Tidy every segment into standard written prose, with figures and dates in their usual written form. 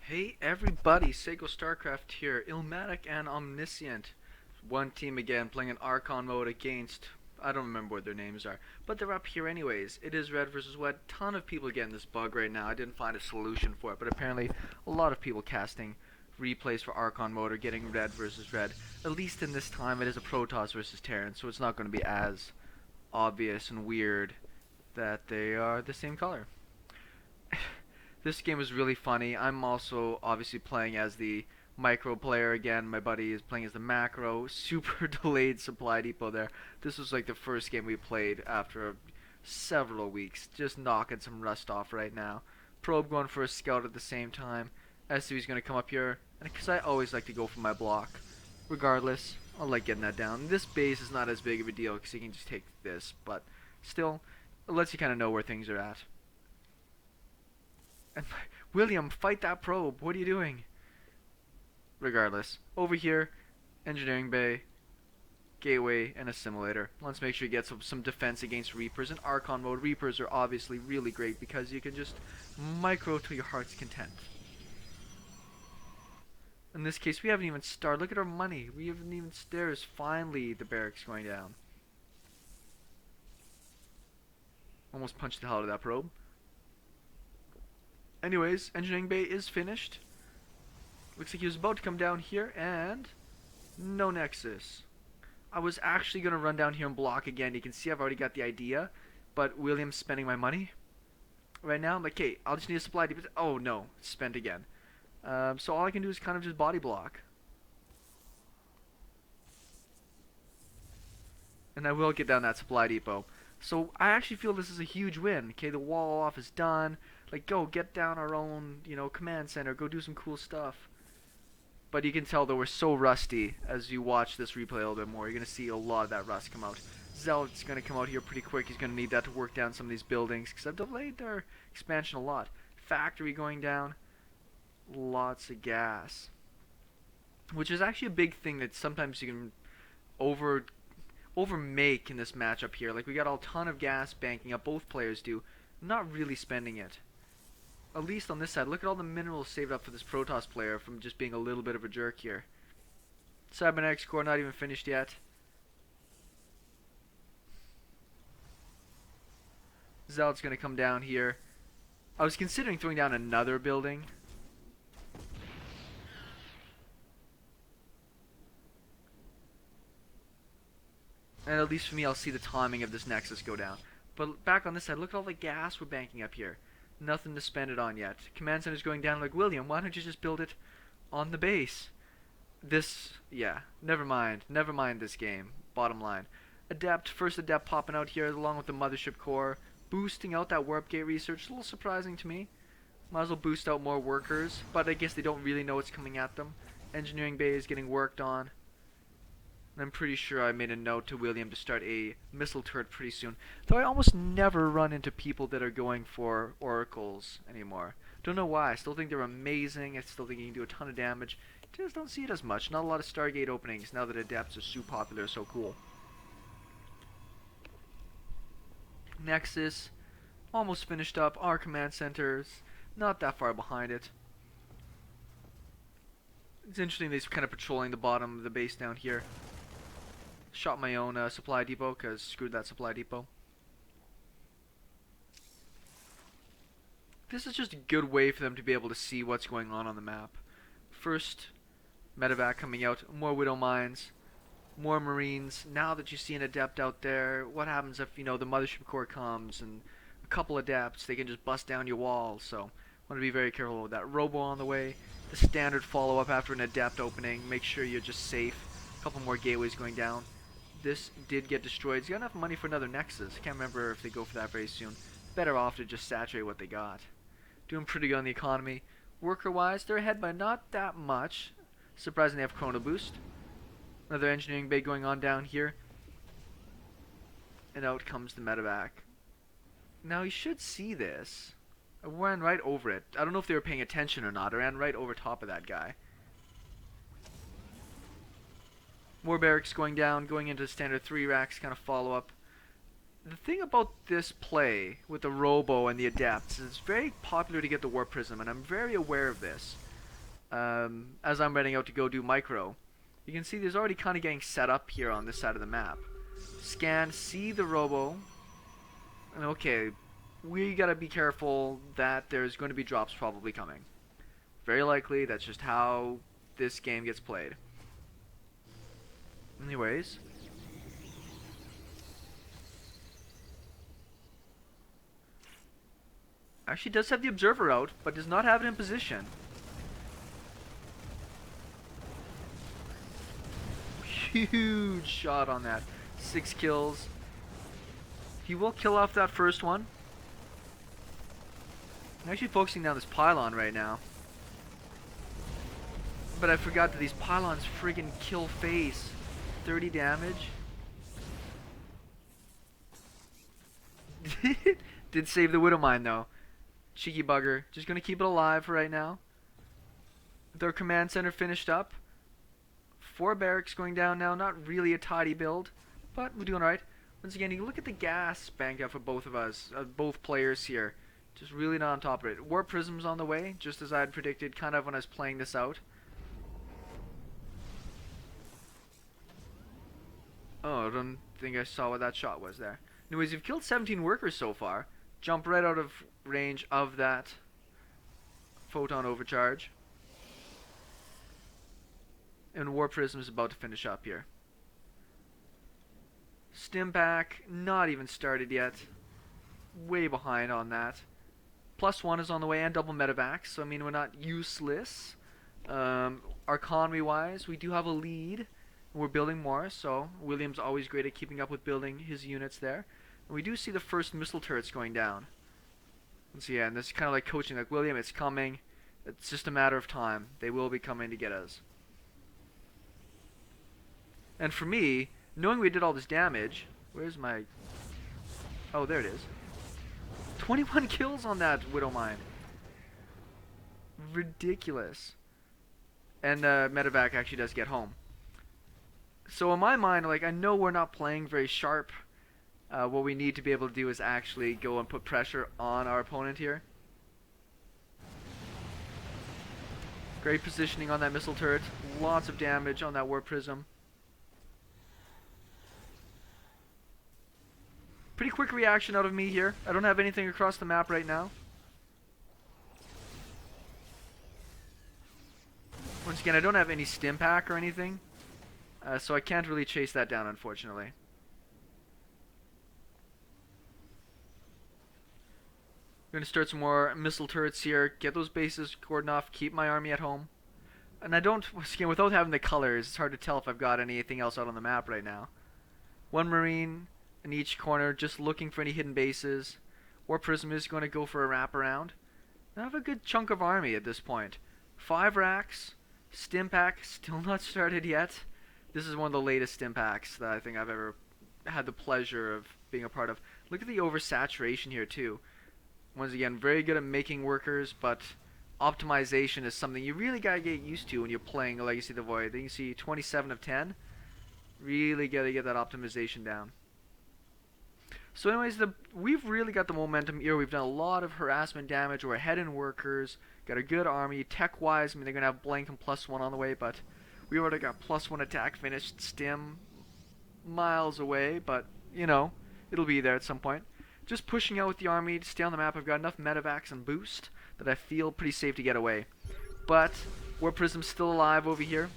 Hey everybody, SeKo Starcraft here, Illmadic and Omniscient. One team again playing an Archon mode against, I don't remember what their names are, but they're up here anyways. It is red versus red. Ton of people getting this bug right now. I didn't find a solution for it, but apparently a lot of people casting replays for Archon mode are getting red versus red. At least in this time it is a Protoss versus Terran, so it's not going to be as obvious and weird that they are the same color. This game is really funny. I'm also obviously playing as the micro player again. My buddy is playing as the macro. Super delayed supply depot there. This was like the first game we played after several weeks. Just knocking some rust off right now. Probe going for a scout at the same time. SUV's going to come up here. And because I always like to go for my block. Regardless, I like getting that down. This base is not as big of a deal because you can just take this. But still, it lets you kind of know where things are at. And William, fight that probe. What are you doing? Regardless, over here, engineering bay, gateway, and assimilator. Let's make sure you get some defense against Reapers. In Archon mode, Reapers are obviously really great because you can just micro to your heart's content. In this case, we haven't even started. Look at our money. We haven't even stairs. Finally, the barracks going down. Almost punched the hell out of that probe. Anyways, engineering bay is finished. Looks like he was about to come down here, and no nexus. I was actually going to run down here and block again. You can see I've already got the idea, but William's spending my money. Right now, I'm like, okay, I'll just need a supply depot. Oh, no, it's spent again. So all I can do is kind of just body block. And I will get down that supply depot. So I actually feel this is a huge win. Okay, the wall off is done. Like, go get down our own, command center. Go do some cool stuff. But you can tell that we're so rusty as you watch this replay a little bit more. You're going to see a lot of that rust come out. Zealot's going to come out here pretty quick. He's going to need that to work down some of these buildings because I've delayed their expansion a lot. Factory going down. Lots of gas. Which is actually a big thing that sometimes you can overmake in this matchup here. Like, we got a ton of gas banking up. Both players do. Not really spending it. At least on this side. Look at all the minerals saved up for this Protoss player from just being a little bit of a jerk here. Cybernetics core not even finished yet. Zealot's going to come down here. I was considering throwing down another building. And at least for me, I'll see the timing of this Nexus go down. But back on this side, look at all the gas we're banking up here. Nothing to spend it on yet. Command center's going down. Like, William, why don't you just build it on the base? Yeah, never mind. Never mind this game. Bottom line. Adept, first Adept popping out here along with the Mothership core. Boosting out that Warp Gate research. A little surprising to me. Might as well boost out more workers. But I guess they don't really know what's coming at them. Engineering bay is getting worked on. I'm pretty sure I made a note to William to start a missile turret pretty soon. Though I almost never run into people that are going for oracles anymore. Don't know why. I still think they're amazing. I still think you can do a ton of damage. Just don't see it as much. Not a lot of Stargate openings now that Adepts are so popular, so cool. Nexus, almost finished up. Our command centers, not that far behind it. It's interesting they're kind of patrolling the bottom of the base down here. Shot my own supply depot because screwed that supply depot. This is just a good way for them to be able to see what's going on the map. First, medevac coming out, more widowmines, more marines. Now that you see an adept out there, what happens if the mothership core comes and a couple adepts? They can just bust down your wall. So, want to be very careful with that. Robo on the way. The standard follow up after an adept opening. Make sure you're just safe. A couple more gateways going down. This did get destroyed. He's got enough money for another Nexus. Can't remember if they go for that very soon. Better off to just saturate what they got. Doing pretty good on the economy. Worker-wise, they're ahead by not that much. Surprisingly, they have Chrono Boost. Another engineering bay going on down here. And out comes the medevac. Now, you should see this. I ran right over it. I don't know if they were paying attention or not. I ran right over top of that guy. More barracks going down, going into the standard 3 racks, kind of follow up. The thing about this play with the Robo and the Adepts is it's very popular to get the Warp Prism, and I'm very aware of this. as I'm heading out to go do micro. You can see there's already kind of getting set up here on this side of the map. Scan, see the robo. And okay, we gotta be careful that there's going to be drops probably coming. Very likely, that's just how this game gets played. Anyways. Actually does have the observer out, but does not have it in position. Huge shot on that. 6 kills. He will kill off that first one. I'm actually focusing down this pylon right now. But I forgot that these pylons friggin' kill face. 30 damage. Did save the widowmine though. Cheeky bugger. Just gonna keep it alive for right now. Their command center finished up. 4 barracks going down now. Not really a tidy build, but we're doing alright. Once again, you can look at the gas bank out for both of us, both players here. Just really not on top of it. War Prism's on the way, just as I had predicted kind of when I was playing this out. Oh, I don't think I saw what that shot was there. Anyways, you've killed 17 workers so far. Jump right out of range of that photon overcharge. And War Prism is about to finish up here. Stim pack, not even started yet. Way behind on that. +1 is on the way and double medevacs, so I mean we're not useless. Arcon wise, we do have a lead. We're building more, so William's always great at keeping up with building his units there. And we do see the first missile turrets going down. And so yeah, and this is kind of like coaching, like William, it's coming. It's just a matter of time. They will be coming to get us. And for me, knowing we did all this damage, where's my... Oh, there it is. 21 kills on that widowmine. Ridiculous. And medevac actually does get home. So in my mind, like, I know we're not playing very sharp. What we need to be able to do is actually go and put pressure on our opponent here. Great positioning on that missile turret. Lots of damage on that War Prism. Pretty quick reaction out of me here. I don't have anything across the map right now. Once again, I don't have any stim pack or anything. So I can't really chase that down, unfortunately. I'm going to start some more missile turrets here. Get those bases cordoned off. Keep my army at home. And I don't... Again, without having the colors, it's hard to tell if I've got anything else out on the map right now. 1 Marine in each corner, just looking for any hidden bases. War Prism is going to go for a wraparound. I have a good chunk of army at this point. 5 racks. Stim pack still not started yet. This is one of the latest stim packs that I think I've ever had the pleasure of being a part of. Look at the oversaturation here too. Once again, very good at making workers, but optimization is something you really gotta get used to when you're playing a Legacy of the Void. You can see 27 of 10. Really gotta get that optimization down. So anyways, we've really got the momentum here. We've done a lot of harassment damage. We're ahead in workers. Got a good army. Tech-wise, I mean, they're going to have blank and +1 on the way, but we already got +1 attack finished. Stim miles away, but, you know, it'll be there at some point. Just pushing out with the army to stay on the map. I've got enough medevacs and boost that I feel pretty safe to get away. But War Prism's still alive over here.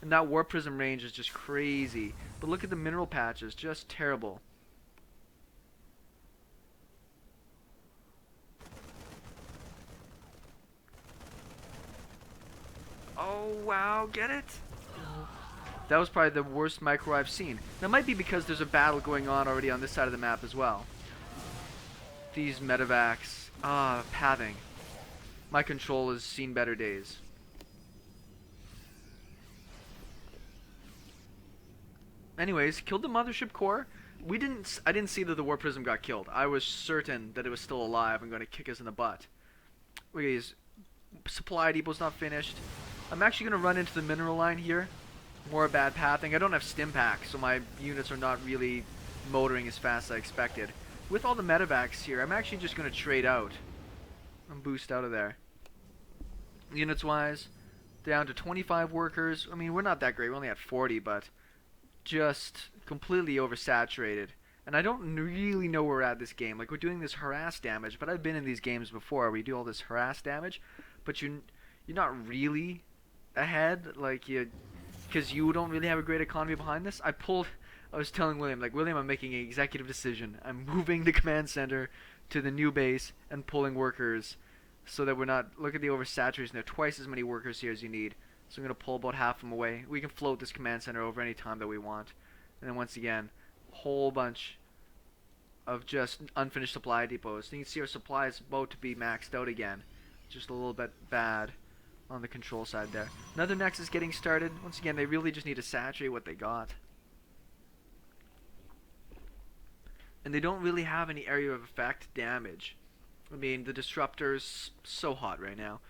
And that War Prism range is just crazy. But look at the mineral patches, just terrible. Oh wow, get it? That was probably the worst micro I've seen. That might be because there's a battle going on already on this side of the map as well. These medevacs. Pathing. My control has seen better days. Anyways, killed the mothership core. I didn't see that the War Prism got killed. I was certain that it was still alive and going to kick us in the butt. Look at these. Supply depot's not finished. I'm actually going to run into the mineral line here. More bad pathing. I don't have stim pack, so my units are not really motoring as fast as I expected. With all the medevacs here, I'm actually just going to trade out and boost out of there. units wise, down to 25 workers. I mean, we're not that great. We only had 40, but just completely oversaturated. And I don't really know where we're at this game. Like, we're doing this harass damage, but I've been in these games before where you do all this harass damage, but you're not really ahead, like, because you don't really have a great economy behind this. I was telling William, like, William, I'm making an executive decision. I'm moving the command center to the new base and pulling workers so that we're not, look at the oversaturation. There are twice as many workers here as you need. So I'm going to pull about half of them away. We can float this command center over any time that we want. And then once again, a whole bunch of just unfinished supply depots. So you can see our supply is about to be maxed out again. Just a little bit bad on the control side there. Another Nexus getting started. Once again, they really just need to saturate what they got. And they don't really have any area of effect damage. I mean, the Disruptor's so hot right now.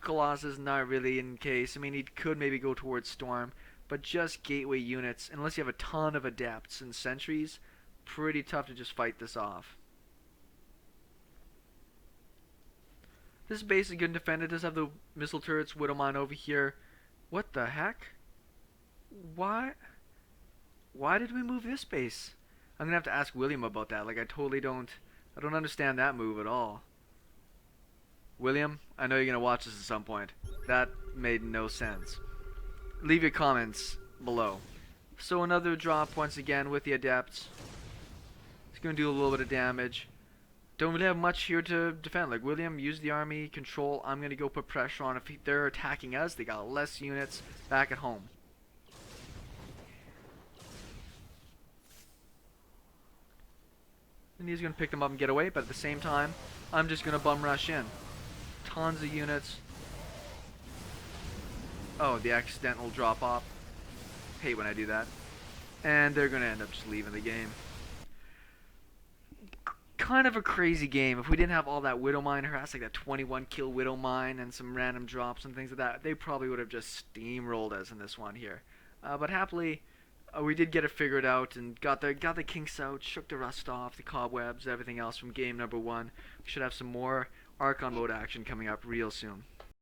Colossus not really in case. I mean, he could maybe go towards Storm, but just gateway units, unless you have a ton of Adepts and Sentries, pretty tough to just fight this off. This base is good and defended. It does have the missile turrets, Widowmine over here. What the heck? Why did we move this base? I'm gonna have to ask William about that. Like, I don't understand that move at all. William, I know you're gonna watch this at some point. That made no sense. Leave your comments below. So another drop once again with the Adepts. It's gonna do a little bit of damage. Don't really have much here to defend. Like, William, use the army, control. I'm gonna go put pressure on. If they're attacking us, they got less units back at home. And he's gonna pick them up and get away, but at the same time, I'm just gonna bum rush in. Tons of units. Oh, the accidental drop off. Hate when I do that. And they're gonna end up just leaving the game. Kind of a crazy game. If we didn't have all that Widowmine harass, like that 21 kill Widowmine and some random drops and things like that, they probably would have just steamrolled us in this one here. But happily, we did get it figured out and got the kinks out, shook the rust off, the cobwebs, everything else from game number 1. We should have some more Archon mode action coming up real soon.